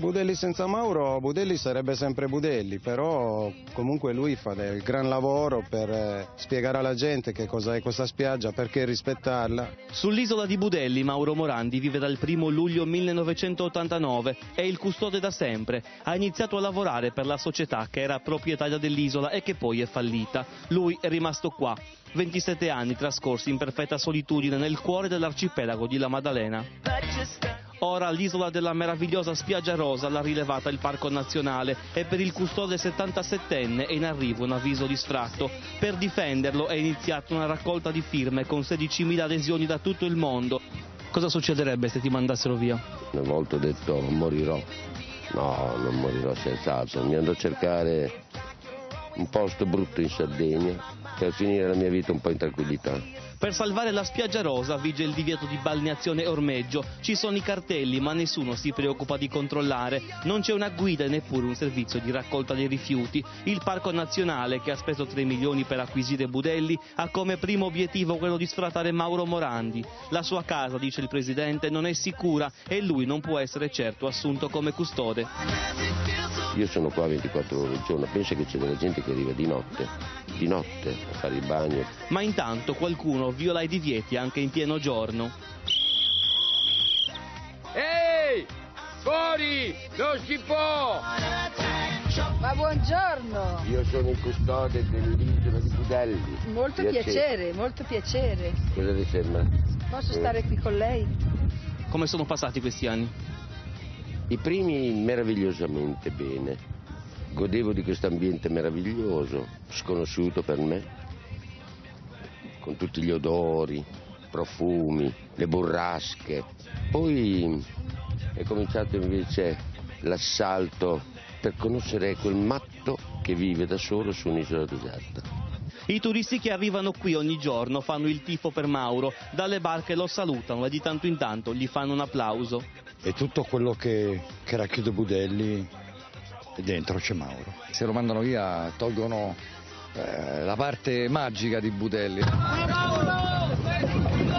Budelli senza Mauro, Budelli sarebbe sempre Budelli, però comunque lui fa del gran lavoro per spiegare alla gente che cosa è questa spiaggia, perché rispettarla. Sull'isola di Budelli Mauro Morandi vive dal 1° luglio 1989, è il custode da sempre, ha iniziato a lavorare per la società che era proprietaria dell'isola e che poi è fallita. Lui è rimasto qua, 27 anni trascorsi in perfetta solitudine nel cuore dell'arcipelago di La Maddalena. Ora l'isola della meravigliosa spiaggia rosa l'ha rilevata il Parco Nazionale e per il custode 77enne è in arrivo un avviso di sfratto. Per difenderlo è iniziata una raccolta di firme con 16.000 adesioni da tutto il mondo. Cosa succederebbe se ti mandassero via? Una volta ho detto morirò. No, non morirò senz'altro. Mi andrò a cercare un posto brutto in Sardegna per finire la mia vita un po' in tranquillità. Per salvare la spiaggia rosa vige il divieto di balneazione e ormeggio. Ci sono i cartelli ma nessuno si preoccupa di controllare. Non c'è una guida e neppure un servizio di raccolta dei rifiuti. Il Parco Nazionale, che ha speso 3 milioni per acquisire Budelli, ha come primo obiettivo quello di sfrattare Mauro Morandi. La sua casa, dice il presidente, non è sicura e lui non può essere certo assunto come custode. Io sono qua 24 ore al giorno, pensa che c'è della gente che arriva di notte a fare il bagno. Ma intanto qualcuno viola i divieti anche in pieno giorno. Ehi! Fuori! Non si può! Ma buongiorno! Io sono il custode dell'isola di Budelli. Molto piacere, molto piacere. Cosa ti sembra? Posso stare qui con lei? Come sono passati questi anni? I primi meravigliosamente bene. Godevo di questo ambiente meraviglioso, sconosciuto per me, con tutti gli odori, profumi, le burrasche. Poi è cominciato invece l'assalto per conoscere quel matto che vive da solo su un'isola deserta. I turisti che arrivano qui ogni giorno fanno il tifo per Mauro, dalle barche lo salutano e di tanto in tanto gli fanno un applauso. E tutto quello che racchiude Budelli, dentro c'è Mauro. Se lo mandano via tolgono la parte magica di Budelli. Mauro!